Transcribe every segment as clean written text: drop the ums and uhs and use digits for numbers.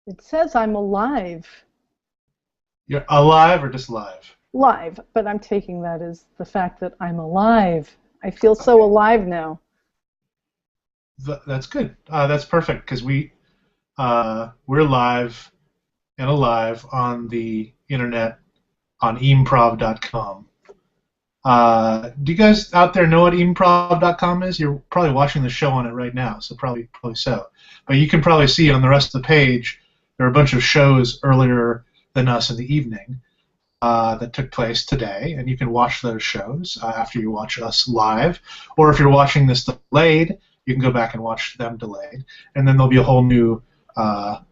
It says I'm alive. You're alive or just live? Live, but I'm taking that as the fact that I'm alive. I feel so Okay, alive now. that's good. That's perfect because we're live and alive on the internet on improv.com. Do you guys out there know what improv.com is? You're probably watching the show on it right now, so probably so. But you can probably see on the rest of the page there are a bunch of shows earlier than us in the evening that took place today, and you can watch those shows after you watch us live. Or if you're watching this delayed, you can go back and watch them delayed, and then there'll be a whole new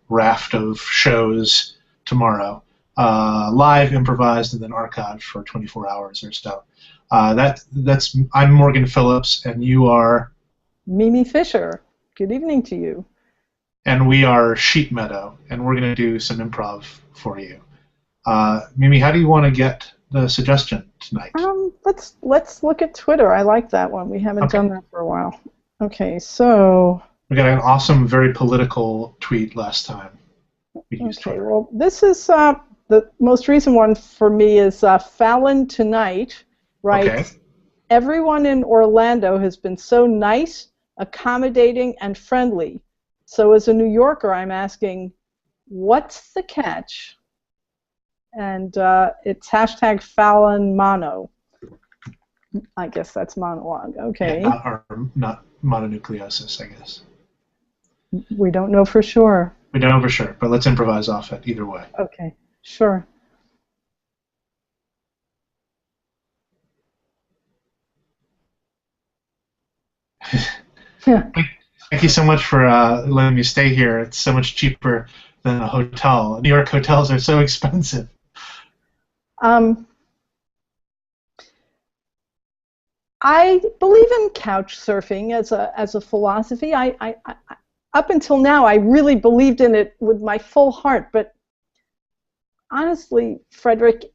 raft of shows tomorrow, live, improvised, and then archived for 24 hours or so. That's I'm Morgan Phillips, and you are, Mimi Fisher, good evening to you. and we are Sheep Meadow, and we're going to do some improv for you. Mimi, how do you want to get the suggestion tonight? Let's look at Twitter. I like that one. We haven't Okay. done that for a while. Okay, so We got an awesome, very political tweet last time. We used okay, Twitter. well, this is the most recent one for me is Fallon Tonight writes, Okay. everyone in Orlando has been so nice, accommodating, and friendly. So as a New Yorker, I'm asking, what's the catch? And it's hashtag Fallon Mono. I guess that's monologue. Okay. Yeah, not mononucleosis, I guess. We don't know for sure. We don't know for sure, but let's improvise off it either way. Okay, sure. Thank you so much for letting me stay here. It's so much cheaper than a hotel. New York hotels are so expensive. Um, I believe in couch surfing as a philosophy. I up until now I really believed in it with my full heart, but honestly, Frederick,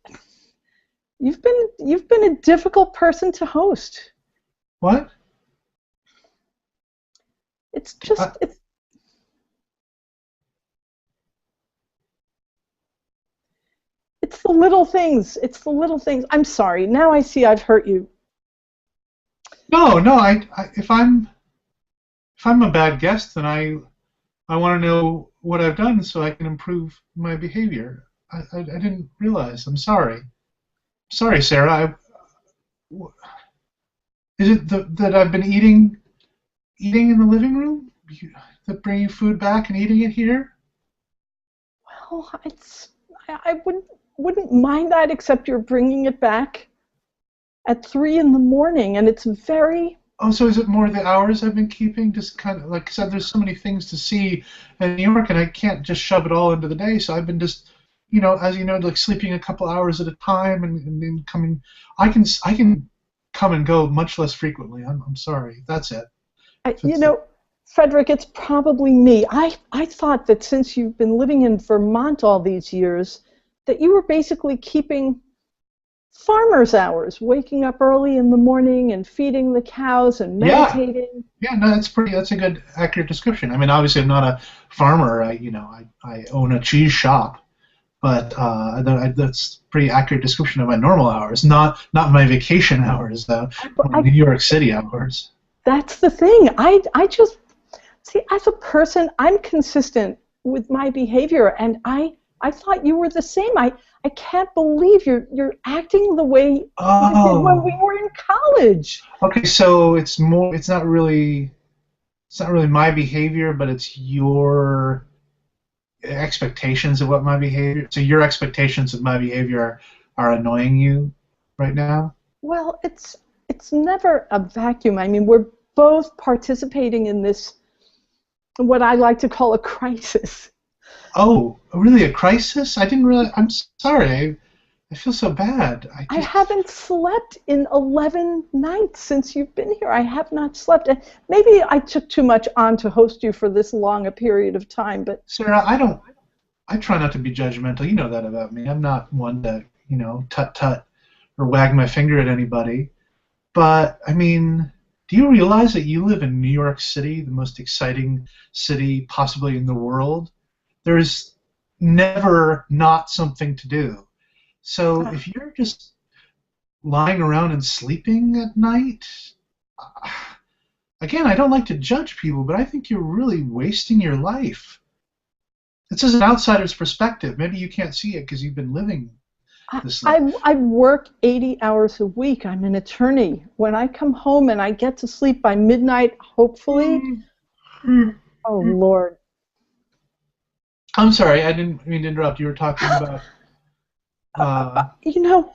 you've been a difficult person to host. What? It's just Uh, it's the little things. It's the little things. I'm sorry. Now I see I've hurt you. no. If I'm a bad guest, then I want to know what I've done so I can improve my behavior. I didn't realize. I'm sorry. Sorry, Sarah. Is it that I've been eating in the living room? That bring you food back and eating it here? Well, I wouldn't mind that, except you're bringing it back at 3 in the morning, and it's very. Oh, so is it more the hours I've been keeping? Just kind of like, cause there's so many things to see in New York, and I can't just shove it all into the day. So I've been just, as you know, like sleeping a couple hours at a time, and then coming. I can come and go much less frequently. I'm sorry. That's it. I, If it's the- Frederick, it's probably me. I thought that since you've been living in Vermont all these years, that you were basically keeping farmer's hours, waking up early in the morning and feeding the cows and yeah. meditating. Yeah, no, that's a good accurate description. I mean, obviously, I'm not a farmer. I own a cheese shop, but that's a pretty accurate description of my normal hours, not my vacation hours, though. My I, New York City hours. that's the thing. I just see, as a person, I'm consistent with my behavior, and I thought you were the same. I can't believe you're acting the way you did when we Oh, were in college. okay. So it's more. It's not really my behavior, but it's your expectations of what my behavior. So your expectations of my behavior are annoying you right now. Well, it's never a vacuum. I mean, we're both participating in this, what I like to call a crisis. Oh, really? A crisis? I didn't really. I'm sorry. I feel so bad. I haven't slept in 11 nights since you've been here. I have not slept. And maybe I took too much on to host you for this long a period of time, but Sarah, I don't. I try not to be judgmental. You know that about me. I'm not one to, tut tut or wag my finger at anybody. But I mean, do you realize that you live in New York City, the most exciting city possibly in the world, there's never not something to do. So if you're just lying around and sleeping at night, again, I don't like to judge people, but I think you're really wasting your life. It's just an outsider's perspective. Maybe you can't see it because you've been living this life. I work 80 hours a week. I'm an attorney. When I come home and I get to sleep by midnight, hopefully, oh, Lord. I'm sorry, I didn't mean to interrupt. You were talking about... You know,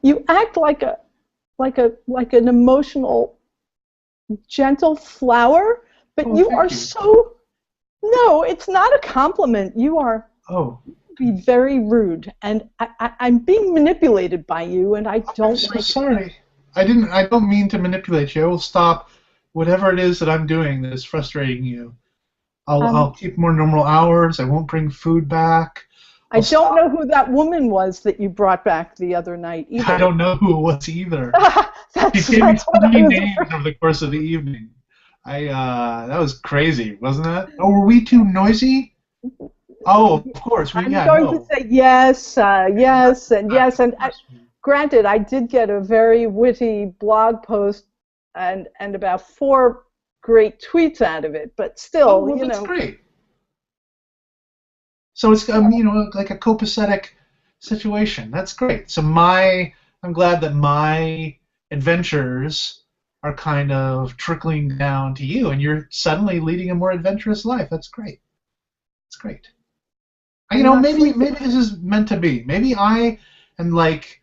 you act like an emotional, gentle flower, but you are so... No, it's not a compliment. You are be very rude, and I'm being manipulated by you, and I don't I'm so like sorry. I don't mean to manipulate you. I will stop whatever it is that I'm doing that is frustrating you. I'll keep more normal hours. I won't bring food back. I don't know who that woman was that you brought back the other night either. I don't know who it was either. She gave me 3 names over the course of the evening. That was crazy, wasn't that? Oh, were we too noisy? Oh, of course. I'm going to say yes, yes, and yes. And granted, I did get a very witty blog post and about 4 great tweets out of it, but still, that's great. So it's like a copacetic situation. That's great. So I'm glad that my adventures are kind of trickling down to you, and you're suddenly leading a more adventurous life. That's great. It's great. Maybe this is meant to be. Maybe I am like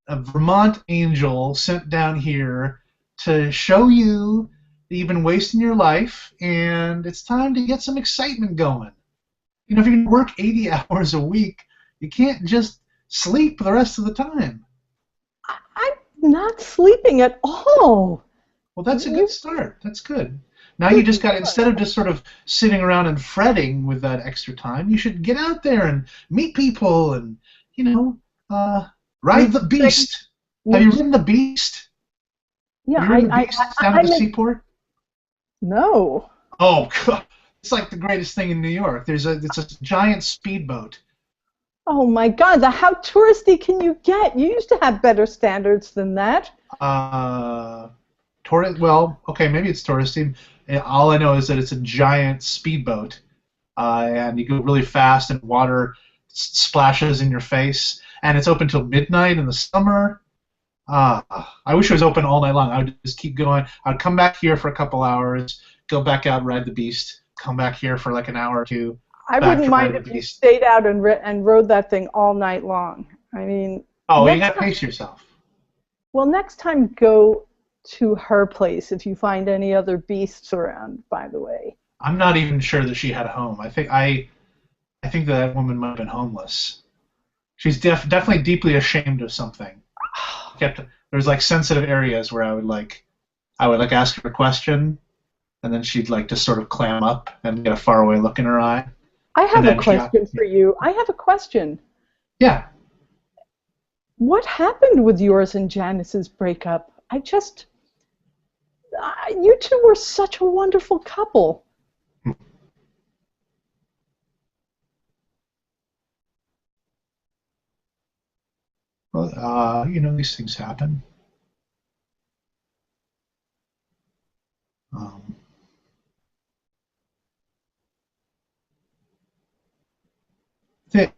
a Vermont angel sent down here to show you that you've been wasting your life, and it's time to get some excitement going. If you're going to work 80 hours a week, you can't just sleep the rest of the time. I'm not sleeping at all. Well, that's a good start. That's good. Now you just got, instead of just sort of sitting around and fretting with that extra time, you should get out there and meet people and, ride the beast. Have you ridden the beast? Yeah, Have you ridden the beast down at the seaport? No. Oh, God. It's like the greatest thing in New York. It's a giant speedboat. Oh my God! How touristy can you get? You used to have better standards than that. Well, okay, maybe it's touristy. All I know is that it's a giant speedboat, and you go really fast, and water splashes in your face, and it's open till midnight in the summer. I wish it was open all night long. I would just keep going. I would come back here for a couple hours, go back out, ride the beast. Come back here for like an hour or two. I wouldn't mind if you stayed out and rode that thing all night long. I mean. Oh, you got to pace yourself. Well, next time go to her place if you find any other beasts around. By the way. I'm not even sure that she had a home. I think that woman might have been homeless. She's definitely deeply ashamed of something. There's like sensitive areas where I would ask her a question. And then she'd just sort of clam up and get a faraway look in her eye. I have a question for you. I have a question. Yeah. What happened with yours and Janice's breakup? You two were such a wonderful couple. Well, these things happen. I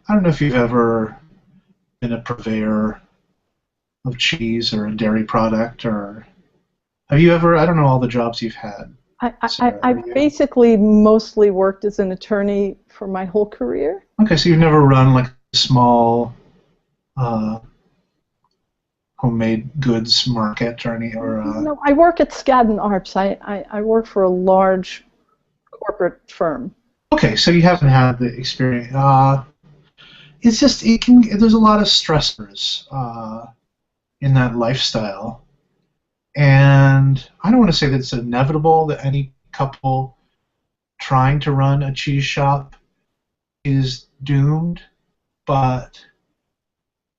don't know if you've ever been a purveyor of cheese or a dairy product, or have you ever? I don't know all the jobs you've had. I've basically mostly worked as an attorney for my whole career. Okay, so you've never run like a small homemade goods market or any No, I work at Skadden Arps. I work for a large corporate firm. Okay, so you haven't had the experience. It's just there's a lot of stressors in that lifestyle, and I don't want to say that it's inevitable that any couple trying to run a cheese shop is doomed, but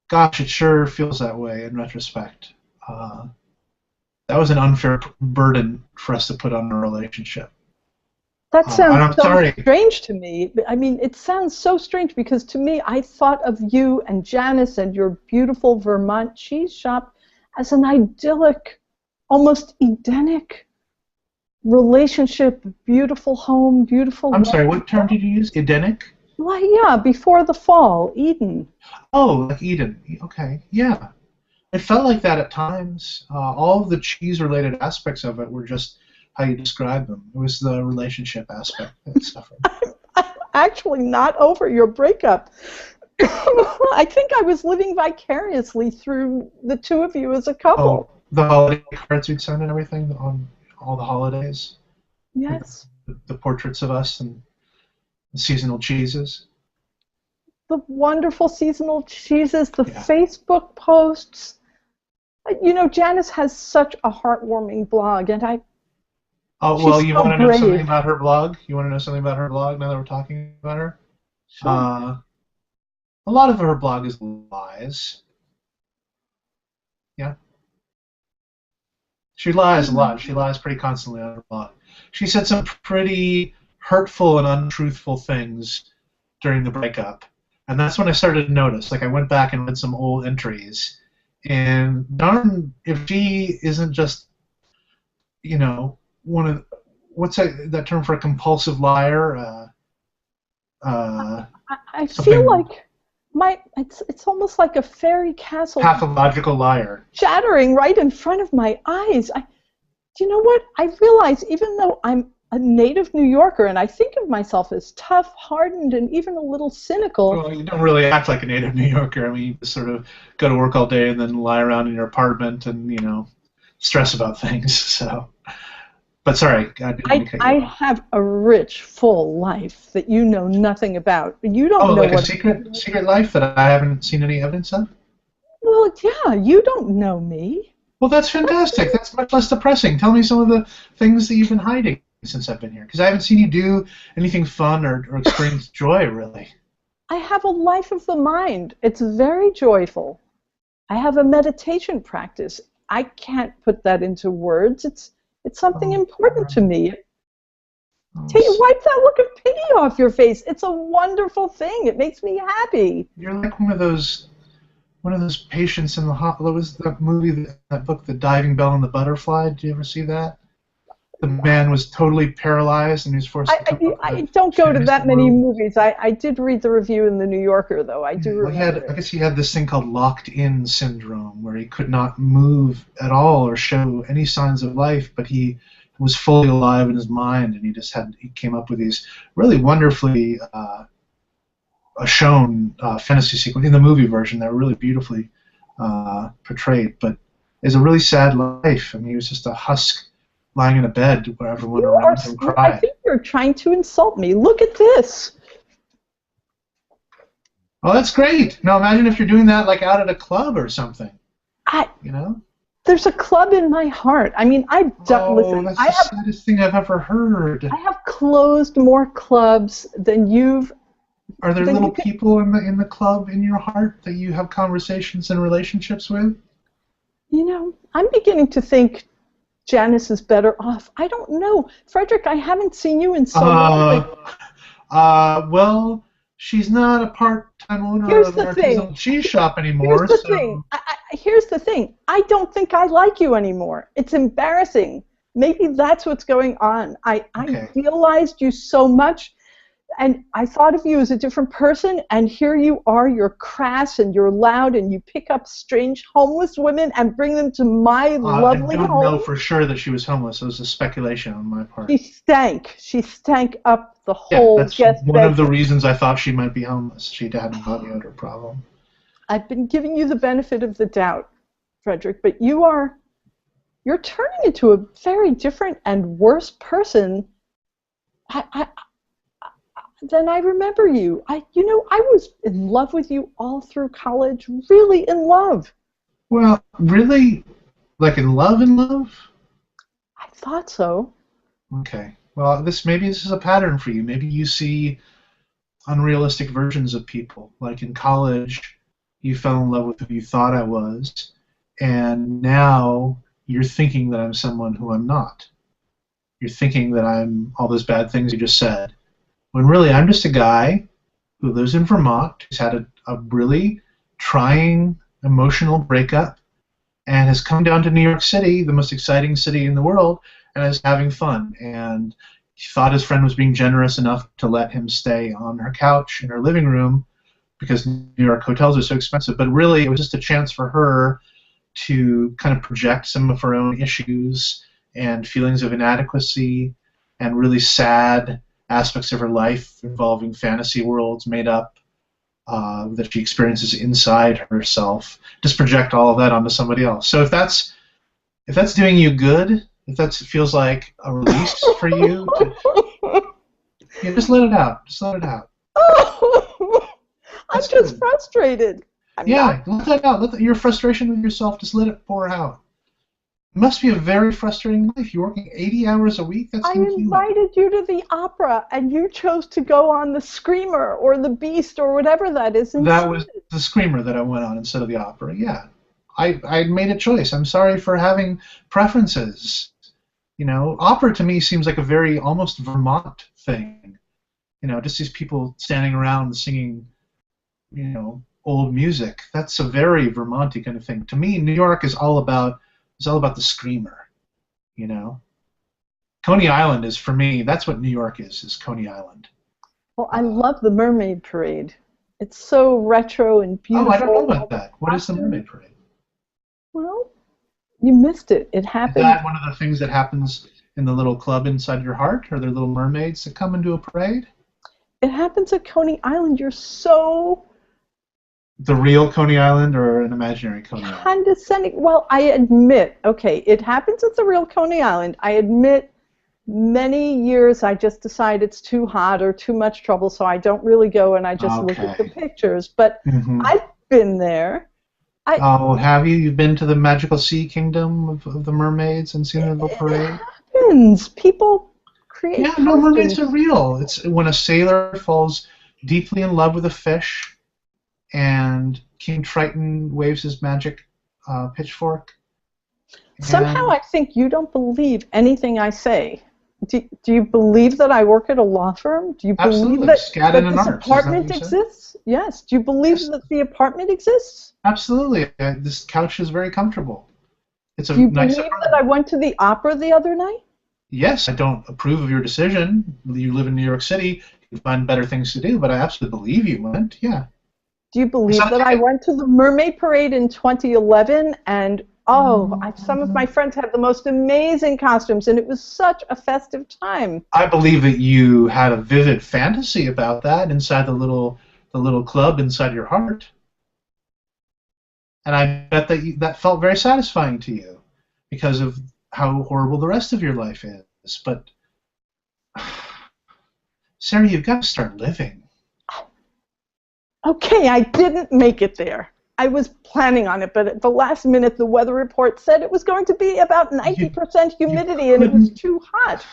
gosh, it sure feels that way in retrospect. That was an unfair burden for us to put on our relationship. That And sounds I'm so sorry. strange to me. I mean, it sounds so strange because to me, I thought of you and Janice and your beautiful Vermont cheese shop as an idyllic, almost Edenic relationship, beautiful home, beautiful I'm sorry, life. what term did you use? Edenic? Well, yeah, before the fall, Eden. Oh, like Eden. Okay, yeah. It felt like that at times. All of the cheese-related aspects of it were just how you described them. It was the relationship aspect that suffered. I'm actually not over your breakup. I think I was living vicariously through the two of you as a Oh, couple. the holiday cards we'd send and everything on all the holidays, like Yes. the portraits of us and the seasonal cheeses. The wonderful seasonal cheeses, the Yeah. Facebook posts. You know, Janice has such a heartwarming blog, and Oh, well, she's you so want to know something brave. about her blog? You want to know something about her blog now that we're talking about her? Sure. Uh, a lot of her blog is lies. Yeah. She lies a lot. She lies pretty constantly on her blog. She said some pretty hurtful and untruthful things during the breakup. And that's when I started to notice. Like, I went back and read some old entries. And darn if she isn't just, one of, what's that term for a compulsive liar? I feel Something like it's almost like a fairy castle pathological liar. shattering right in front of my eyes. Do you know what? I realize even though I'm a native New Yorker and I think of myself as tough, hardened, and even a little cynical, Well, you don't really act like a native New Yorker. I mean, you just sort of go to work all day and then lie around in your apartment and, stress about things. So, but sorry, I didn't mean to cut I you off. have a rich, full life that you know nothing about. You Oh, don't know like a what. secret life that I haven't seen any evidence of? Well, yeah, you don't know me. Well, that's fantastic. That's much less depressing. Tell me some of the things that you've been hiding since I've been here, because I haven't seen you do anything fun or experience joy, really. I have a life of the mind. It's very joyful. I have a meditation practice. I can't put that into words. It's something Oh, important to me. oh, Wipe that look of pity off your face. It's a wonderful thing. It makes me happy. you're like one of those patients in the hospital. What was that movie, that book, The Diving Bell and the Butterfly? Did you ever see that? The man was totally paralyzed and he was forced to come up I with don't go to his that many room. movies. I did read the review in the New Yorker, though. I do Well, remember I it. guess he had this thing called locked-in syndrome, where he could not move at all or show any signs of life, but he was fully alive in his mind, and he came up with these really wonderfully shown fantasy sequence in the movie version. They were really beautifully portrayed, but it's a really sad life. I mean, he was just a husk lying in a bed where everyone around him I cried. think you're trying to insult me. Look at this. Oh, that's great. Now imagine if you're doing that like out at a club or something, I, you know? there's a club in my heart. I mean, Oh, listen. that's the saddest thing I've ever heard. I have closed more clubs than Are there than little you can. people in the club in your heart that you have conversations and relationships with? You know, I'm beginning to think Janice is better off. I don't know, Frederick. I haven't seen you in so long. Uh, well, she's not a part-time owner Here's of an the thing. artisanal cheese shop Here's anymore, the thing. so Here's the thing. I don't think I like you anymore. It's embarrassing. Maybe that's what's going on. I okay. idealized you so much, and I thought of you as a different person, and here you are. You're crass and you're loud, and you pick up strange homeless women and bring them to my I lovely don't know home. for sure that she was homeless. It was a speculation on my part. She stank. She stank up the Yeah, whole that's guest one of the bedroom. reasons I thought she might be homeless. She had a body odor problem. I've been giving you the benefit of the doubt, Frederick, but you're turning into a very different and worse person I, than I remember you. I was in love with you all through college, really in love. Well, really? Like in love, in love? I thought so. Okay. Well, maybe this is a pattern for you. Maybe you see unrealistic versions of people. Like in college, you fell in love with who you thought I was, and now you're thinking that I'm someone who I'm not. you're thinking that I'm all those bad things you just said, when really I'm just a guy who lives in Vermont, who's had a really trying emotional breakup, and has come down to New York City, the most exciting city in the world, and is having fun. And he thought his friend was being generous enough to let him stay on her couch in her living room because New York hotels are so expensive. But really, it was just a chance for her to kind of project some of her own issues and feelings of inadequacy and really sad aspects of her life involving fantasy worlds made up that she experiences inside herself. Just project all of that onto somebody else. So if that's doing you good, if that feels like a release for you, just let it out. Just let it out. I'm just frustrated. Let that out. Let your frustration with yourself, just let it pour out. It must be a very frustrating life. You're working 80 hours a week? That's inhuman. I invited you to the opera, and you chose to go on the Screamer or the Beast or whatever that is instead. That was the Screamer that I went on instead of the opera, yeah. I made a choice. I'm sorry for having preferences. Opera to me seems like a very almost Vermont thing. Just these people standing around singing, old music. That's a very Vermont-y kind of thing. To me, New York is all about the Screamer. Coney Island is, for me, that's what New York is Coney Island. Well, I love the Mermaid Parade. It's so retro and beautiful. Oh, I don't know about that. What is the Mermaid Parade? Well, you missed it. It happened. Is that one of the things that happens in the little club inside your heart? Are there little mermaids that come and do a parade? It happens at Coney Island. You're so... The real Coney Island or an imaginary Coney Island? Condescending. Well, I admit, okay, it happens at the real Coney Island. I admit many years I just decide it's too hot or too much trouble, so I don't really go and I just look at the pictures. But I've been there. Have you? You've been to the magical sea kingdom of the mermaids and seen the little parade? It happens. People create costumes. No, mermaids are real. It's when a sailor falls deeply in love with a fish and King Triton waves his magic pitchfork. Somehow I think you don't believe anything I say. Do you believe that I work at a law firm? Do you believe that this apartment exists? Yes. Do you believe that the apartment exists? Absolutely. This couch is very comfortable. It's a Do you nice believe that I went to the opera the other night? Yes. I don't approve of your decision. You live in New York City. You find better things to do, but I absolutely believe you went. Yeah. Do you believe that I went to the Mermaid Parade in 2011 and some of my friends had the most amazing costumes, and it was such a festive time. I believe that you had a vivid fantasy about that inside the little club inside your heart, and I bet that felt very satisfying to you because of how horrible the rest of your life is. But Sarah, you've got to start living. Okay, I didn't make it there. I was planning on it, but at the last minute, the weather report said it was going to be about 90% humidity, and it was too hot.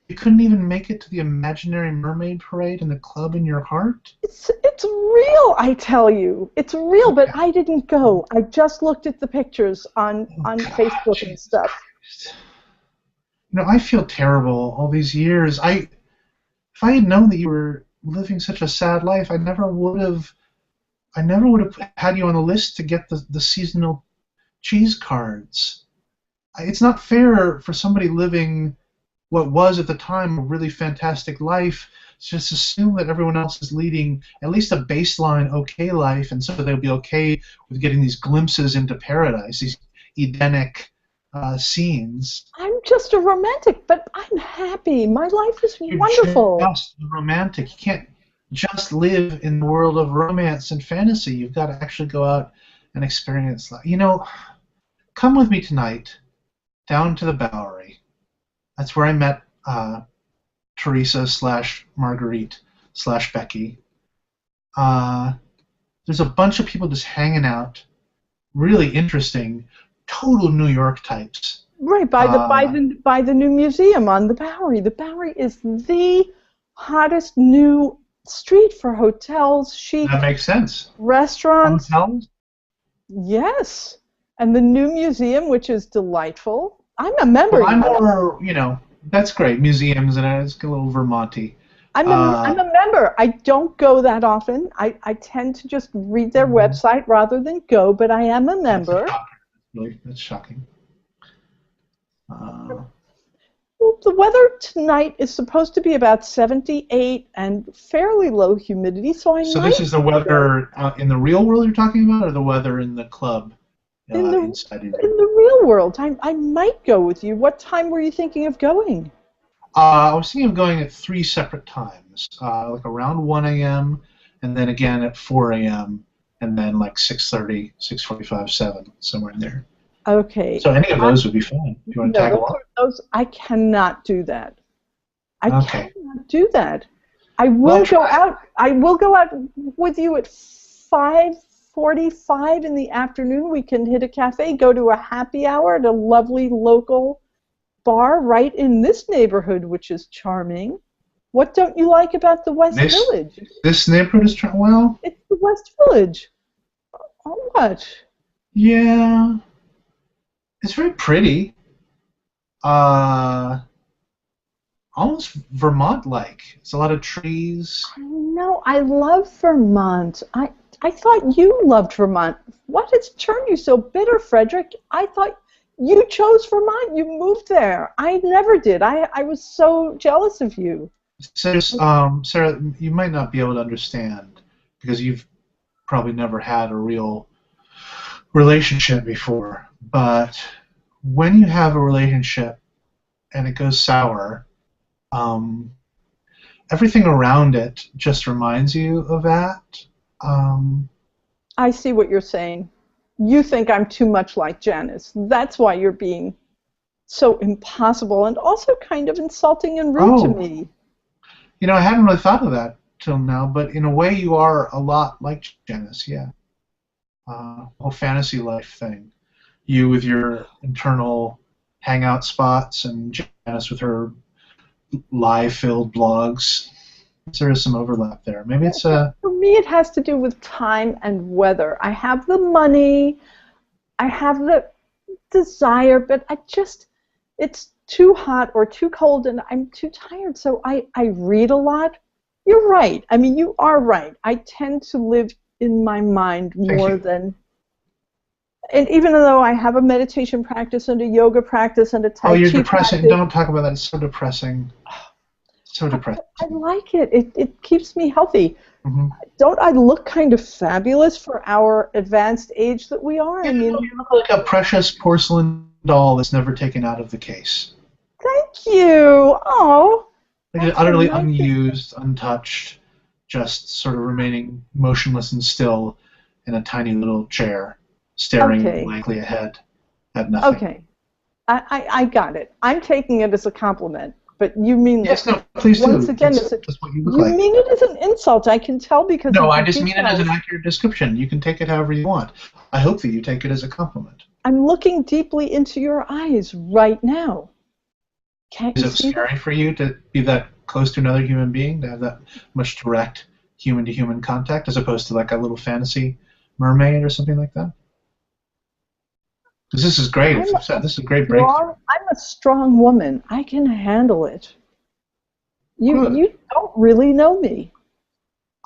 You couldn't even make it to the imaginary mermaid parade in the club in your heart? It's real, I tell you. It's real, but I didn't go. I just looked at the pictures on Facebook and stuff. I feel terrible all these years. If I had known that you were living such a sad life, I never would have had you on the list to get the seasonal cheese cards. It's not fair for somebody living what was at the time a really fantastic life to just assume that everyone else is leading at least a baseline okay life, and so they'll be okay with getting these glimpses into paradise, these Edenic scenes. I'm just a romantic, but I'm happy. My life is wonderful. You're just romantic. You can't just live in the world of romance and fantasy. You've got to actually go out and experience life. Come with me tonight down to the Bowery. That's where I met Teresa / Marguerite / Becky. There's a bunch of people just hanging out, really interesting, total New York types. Right, by the new museum on the Bowery. The Bowery is the hottest new street for hotels, chic. That makes sense. Restaurants. Hotels? Yes. And the new museum, which is delightful. I'm a member. Well, I'm more, That's great. Museums and it's a little Vermonty. I'm a member. I don't go that often. I tend to just read their website rather than go, but I am a That's a member. shocker. Really, that's shocking. Well, the weather tonight is supposed to be about 78 and fairly low humidity, so I So might this is the go. weather in the real world you're talking about, or the weather in the club In the inside of you? in the real world. I might go with you. What time were you thinking of going? I was thinking of going at three separate times, like around 1 a.m. and then again at 4 a.m. and then like 6:30, 6:45, 7, somewhere in there. Okay. So any of those would be fine. Do you want to No, tag along? those I cannot do that. I Okay. cannot do that. I Well, will go try. out. I will go out with you at 5:45 in the afternoon. We can hit a cafe, go to a happy hour at a lovely local bar right in this neighborhood, which is charming. What don't you like about the West This Village? this neighborhood is well. It's the West Village. Oh, what? Yeah, it's very pretty. Uh, Almost Vermont-like. It's a lot of trees. No, I love Vermont. I thought you loved Vermont. What has turned you so bitter, Frederick? I thought you chose Vermont. You moved there. I never did. I was so jealous of you. So, Sarah, you might not be able to understand because you've probably never had a real relationship before. But when you have a relationship and it goes sour, um, everything around it just reminds you of that. Um, I see what you're saying. You think I'm too much like Janice. That's why you're being so impossible and also kind of insulting and rude to oh, me. I hadn't really thought of that till now, but in a way you are a lot like Janice, yeah. Whole fantasy life thing. You with your internal hangout spots and Janice with her lie-filled blogs. There is some overlap there. Maybe it's a. For me, it has to do with time and weather. I have the money, I have the desire, but it's too hot or too cold and I'm too tired. So I read a lot. You're right. I mean, you are right. I tend to live in my mind Thank more you. than, and even though I have a meditation practice and a yoga practice and a Oh, Tai you're Chi depressing. practice, Don't talk about that. It's so depressing. So depressing. I like it. It keeps me healthy. Hmm. Don't I look kind of fabulous for our advanced age that we are? I mean, You look like a precious porcelain doll that's never taken out of the case. thank you. Oh, Like that's the utterly nicest. unused, untouched, just sort of remaining motionless and still in a tiny little chair, staring Okay, blankly ahead at nothing. okay. I got it. I'm taking it as a compliment, but you mean Yes, this no, please once do. again That's what you look you like. mean it as an insult. I can tell because No, of I the just mean it as an details. accurate description. You can take it however you want. I hope that you take it as a compliment. I'm looking deeply into your eyes right now. Can't Is you it see that? scary for you to be that close to another human being, to have that much direct human-to-human contact, as opposed to like a little fantasy mermaid or something like that? Because this is great. I'm This is a great breakthrough. I'm a strong woman. I can handle it. Good. You don't really know me.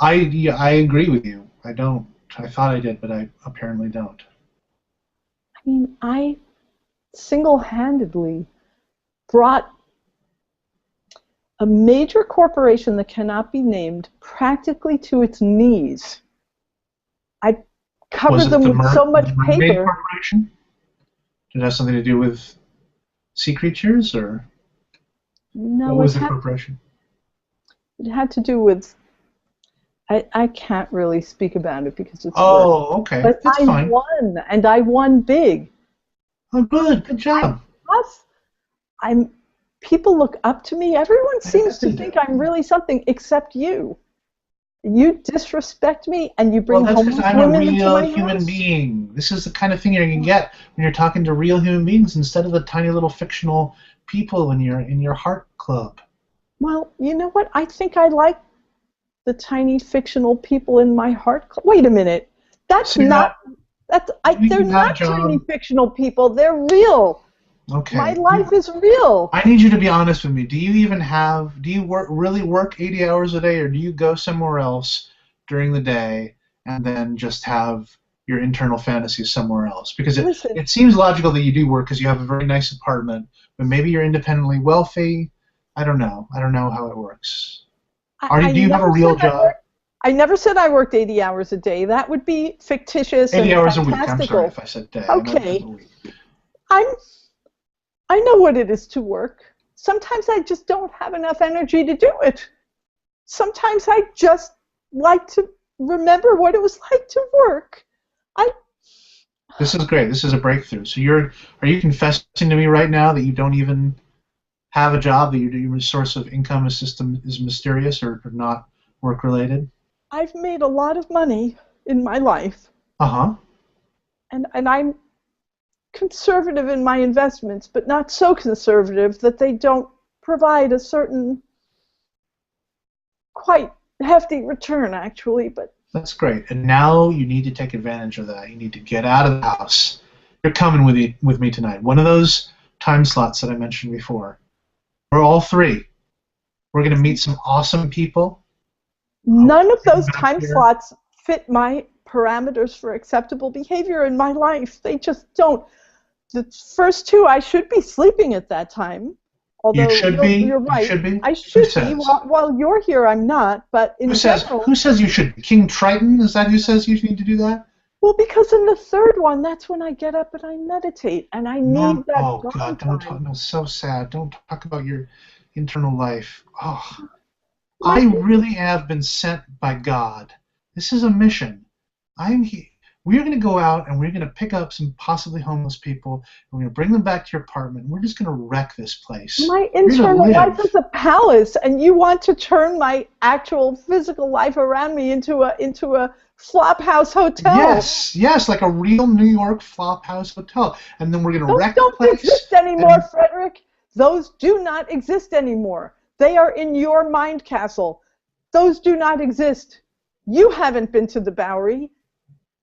Yeah, I agree with you. I don't. I thought I did, but I apparently don't. I mean, I single-handedly brought a major corporation that cannot be named practically to its knees. I Was covered it them with so the much Mermaid paper. Corporation? Did it have something to do with sea creatures, or what No, was the corporation? it had to do with. I can't really speak about it because it's work. Oh, okay. But That's I fine. won, and I won big. Oh, good. Good I'm job. tough. I'm. People look up to me. Everyone I seems bet to they think do. I'm really something, except you. You disrespect me, and you Well, bring that's because homeless I'm a women into real my human house. being. This is the kind of thing you're gonna get when you're talking to real human beings instead of the tiny little fictional people in your heart club. Well, you know what? I think I like the tiny fictional people in my heart. Wait a minute. That's So you're not not. That's I. you They're can have a not tiny job. fictional people. They're real. Okay. My life is real. I need you to be honest with me. Do you really work 80 hours a day, or do you go somewhere else during the day and then just have your internal fantasies somewhere else? Because Listen, it seems logical that you do work because you have a very nice apartment, but maybe you're independently wealthy. I don't know. I don't know how it works. I Do you have a never real said job? I never said I worked 80 hours a day. That would be fictitious 80 and hours a week. I'm sorry if fantastical. I said day. I meant a Okay, week. I'm I know what it is to work. Sometimes I just don't have enough energy to do it. Sometimes I just like to remember what it was like to work. I This is great. This is a breakthrough. So are you confessing to me right now that you don't even have a job, that your source of income is mysterious or not work related? I've made a lot of money in my life, Uh-huh. and I'm conservative in my investments, but not so conservative that they don't provide a certain quite hefty return actually, but That's great. And now you need to take advantage of that. You need to get out of the house. You're coming with me tonight. One of those time slots that I mentioned before. We're all three. We're going to meet some awesome people. none of those Back time here. slots fit my parameters for acceptable behavior in my life. They just don't. The first two, I should be sleeping at that time. You Although should be. you're You right, should be. I Who should be. says? While you're here, I'm not. But in general, Who says you should? King Triton? Is that who says you need to do that? well, because in the third one, that's when I get up and I meditate, and I need No. that Oh gone God! Don't time. talk. No, so sad. Don't talk about your internal life. Oh, My, I really have been sent by God. This is a mission. I'm he. We're going to go out and we're going to pick up some possibly homeless people. And we're going to bring them back to your apartment. We're just going to wreck this place. my We're going to internal life live. is a palace, and you want to turn my actual physical life around me into a flop house hotel. Yes, yes, like a real New York flophouse hotel. And then we're going to Those wreck the don't place. exist anymore, And Frederick. Those do not exist anymore. They are in your mind castle. Those do not exist. You haven't been to the Bowery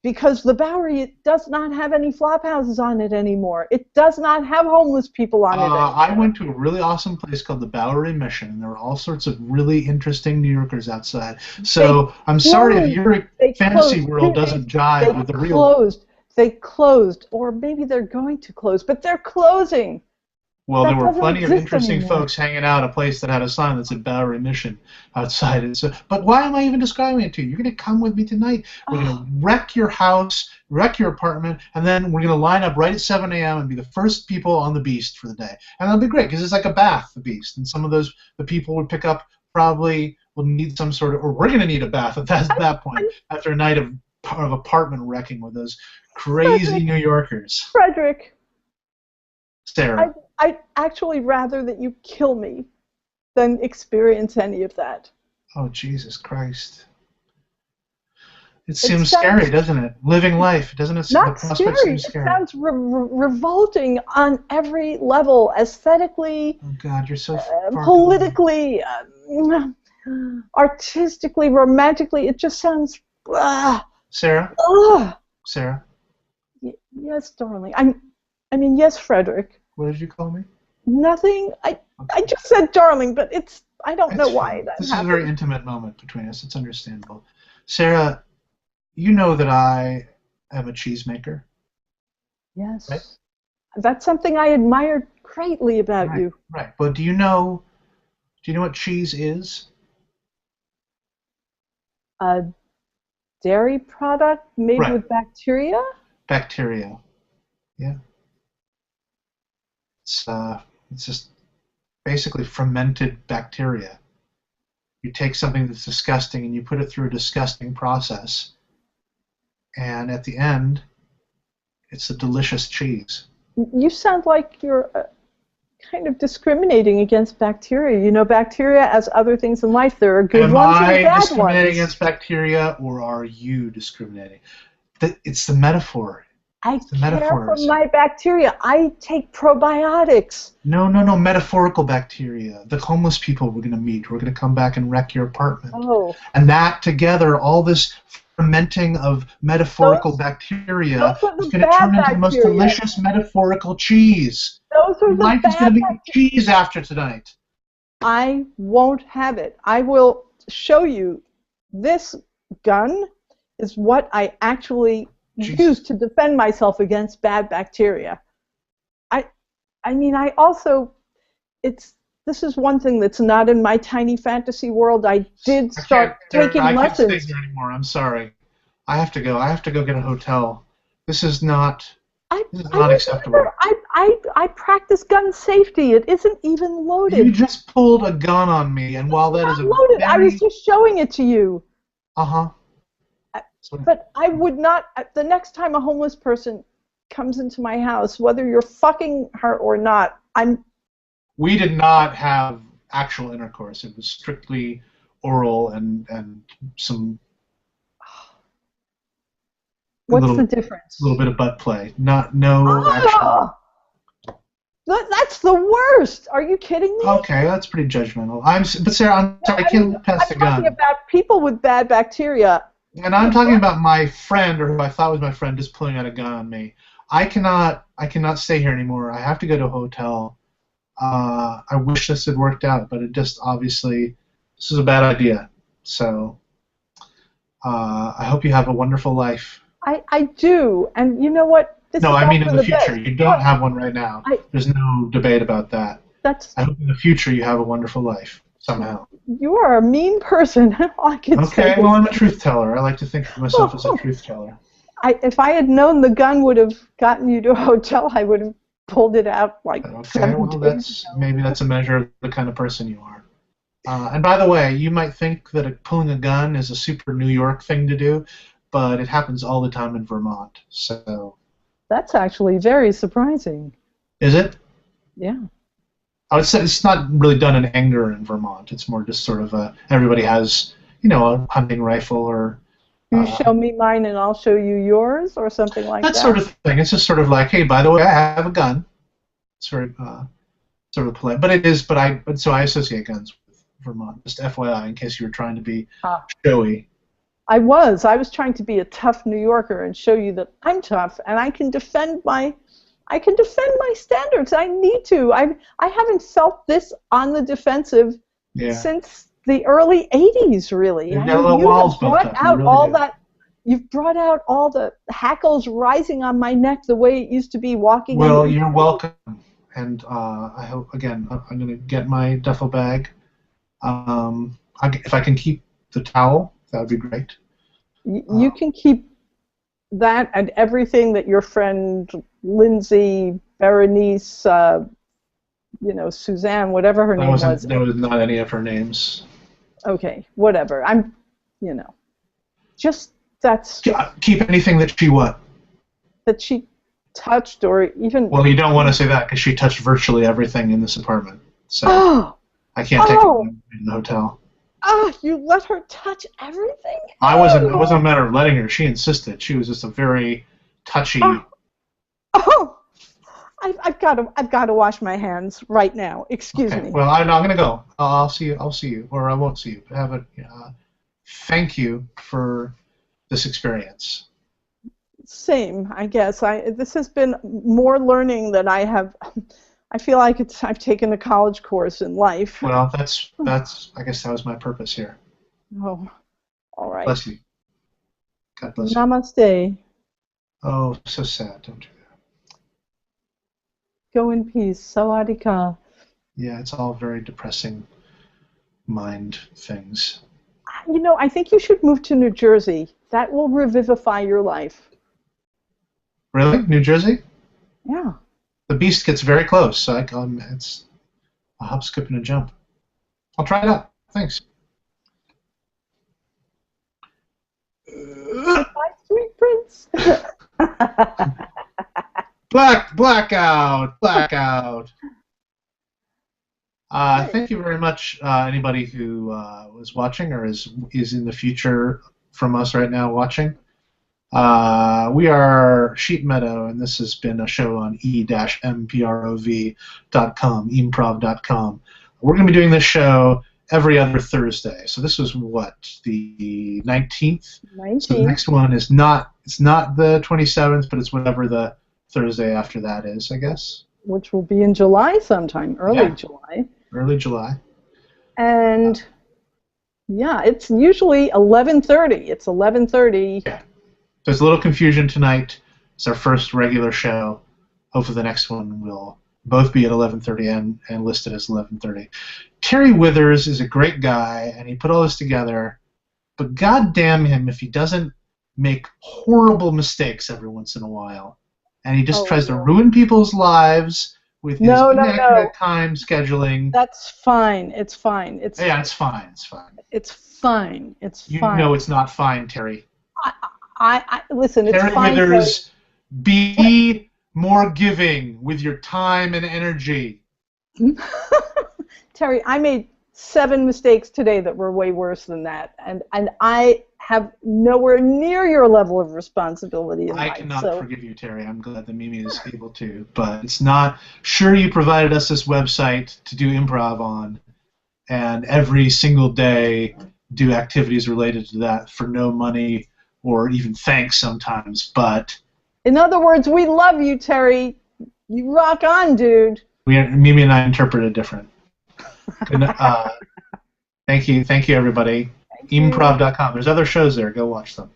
because the Bowery does not have any flop houses on it anymore. It does not have homeless people on it anymore. I went to a really awesome place called the Bowery Mission, and there were all sorts of really interesting New Yorkers outside. So I'm sorry if your fantasy world doesn't jive with the real. They closed, or maybe they're going to close, but they're closing. Well, there That were doesn't plenty of exist interesting anymore. folks hanging out at a place that had a sign that said Bowery Mission outside it. So, but why am I even describing it to you? You're going to come with me tonight. We're going to wreck your house, wreck your apartment, and then we're going to line up right at 7 a.m. and be the first people on the Beast for the day. And that'll be great because it's like a bath, the Beast. And some of the people would pick up probably will need some sort of, or we're going to need a bath at that point after a night of apartment wrecking with those crazy New Yorkers. Frederick, Sarah. I'd actually rather that you kill me than experience any of that. Oh, Jesus Christ. It seems scary, doesn't it? Living life, doesn't it? Not the prospect scary. seems scary. It sounds revolting on every level, aesthetically, Oh, God, you're so far politically, artistically, romantically. It just sounds... Sarah? Ugh. Sarah? Yes, darling. I mean, yes, Frederick. What did you call me? Nothing. I just said darling, but I don't know why that This happened. is a very intimate moment between us. It's understandable. Sarah, you know that I am a cheesemaker. Yes. Right? That's something I admired greatly about you. Right. But do you know what cheese is? A dairy product made with bacteria? Bacteria. Yeah. It's just basically fermented bacteria. You take something that's disgusting and you put it through a disgusting process, and at the end, it's a delicious cheese. You sound like you're kind of discriminating against bacteria. You know, bacteria, as other things in life, there are good ones and bad ones. Am I discriminating against bacteria, or are you discriminating? It's the metaphor. I care for my bacteria. I take probiotics. No, metaphorical bacteria. The homeless people we're going to meet, we're going to come back and wreck your apartment. Oh. And that together, all this fermenting of metaphorical bacteria is going to turn into the most delicious metaphorical cheese. Those are the Life is bad going to be cheese after tonight. I won't have it. I will show you. This gun is what I actually use to defend myself against bad bacteria. I mean, I also, this is one thing that's not in my tiny fantasy world. I did start taking lessons. I can't stay here anymore. I'm sorry. I have to go. I have to go get a hotel. This is not acceptable. I practice gun safety. It isn't even loaded. You just pulled a gun on me, and while that is loaded, I was just showing it to you. Uh-huh. But I would not, the next time a homeless person comes into my house, whether you're fucking her or not, We did not have actual intercourse. It was strictly oral and some... What's the difference? A little bit of butt play. Actual... That's the worst. Are you kidding me? Okay, that's pretty judgmental. But Sarah, I'm sorry, I can't pass the gun. I'm talking about people with bad bacteria. And I'm talking about my friend, or who I thought was my friend, just pulling out a gun on me. I cannot stay here anymore. I have to go to a hotel. I wish this had worked out, but it just obviously, this is a bad idea. So I hope you have a wonderful life. I do, and you know what? I mean in the future. You don't have one right now. There's no debate about that. I hope in the future you have a wonderful life, somehow. You are a mean person. I can say. Okay, well, I'm a truth teller. I like to think of myself as a truth teller. If I had known the gun would have gotten you to a hotel, I would have pulled it out like. Okay, well, maybe that's a measure of the kind of person you are. And by the way, you might think that pulling a gun is a super New York thing to do, but it happens all the time in Vermont. So. That's actually very surprising. Is it? Yeah. I would say it's not really done in anger in Vermont. It's more just sort of everybody has, a hunting rifle or. You show me mine and I'll show you yours, or something like that. That sort of thing. It's just sort of like, hey, by the way, I have a gun. It's very sort of polite, but it is. So I associate guns with Vermont. Just FYI, in case you were trying to be showy. I was trying to be a tough New Yorker and show you that I'm tough and I can defend my standards. I need to. I haven't felt this on the defensive since the early '80s, really. You've brought out all the hackles rising on my neck the way it used to be walking. Well, you're welcome. And I hope, again, I'm going to get my duffel bag. If I can keep the towel, that would be great. You can keep that and everything that your friend Lindsay, Berenice, Suzanne, whatever her name was. That was not any of her names. Okay, whatever. That's... Keep anything that she what? That she touched or even... Well, you don't want to say that because she touched virtually everything in this apartment. So I can't take her in the hotel. You let her touch everything? It wasn't a matter of letting her. She insisted. She was just a very touchy... I've got to wash my hands right now. Excuse me. Well, I'm going to go. I'll see you, or I won't see you. But thank you for this experience. Same, I guess. This has been more learning than I have. I feel like I've taken a college course in life. Well, that's. I guess that was my purpose here. Oh, all right. Bless you. God bless you. Namaste. Oh, so sad. Don't do that. Go in peace. Sawadee-ka. Yeah, it's all very depressing mind things. I think you should move to New Jersey. That will revivify your life. Really? New Jersey? Yeah. The beast gets very close, so it's a hop, skip, and a jump. I'll try it out. Thanks. Goodbye, sweet prince. Blackout. Thank you very much, anybody who was watching or is in the future from us right now watching. We are Sheep Meadow, and this has been a show on e-mprov.com, improv.com. We're going to be doing this show every other Thursday. So this was the 19th? 19th. So the next one is not the 27th, but it's whatever the Thursday after that is, I guess. which will be in July sometime, early July. Early July. And yeah, it's usually 11:30. It's 11:30. Yeah. There's a little confusion tonight. It's our first regular show. Hopefully the next one will both be at 11:30 and listed as 11:30. Terry Withers is a great guy, and he put all this together. But God damn him if he doesn't make horrible mistakes every once in a while. And he just tries to ruin people's lives with his inaccurate time scheduling. That's fine. It's fine. It's fine. It's fine. It's fine. It's fine. You know it's not fine, Terry. I listen. It's Terry fine. Withers, be more giving with your time and energy. Terry, I made 7 mistakes today that were way worse than that, and I have nowhere near your level of responsibility in life. I cannot forgive you, Terry. I'm glad that Mimi is able to, but it's not. Sure, you provided us this website to do improv on, and every single day do activities related to that for no money or even thanks sometimes, but... In other words, we love you, Terry. You rock on, dude. Mimi and I interpret it different. Thank you, everybody. Improv.com. There's other shows there. Go watch them.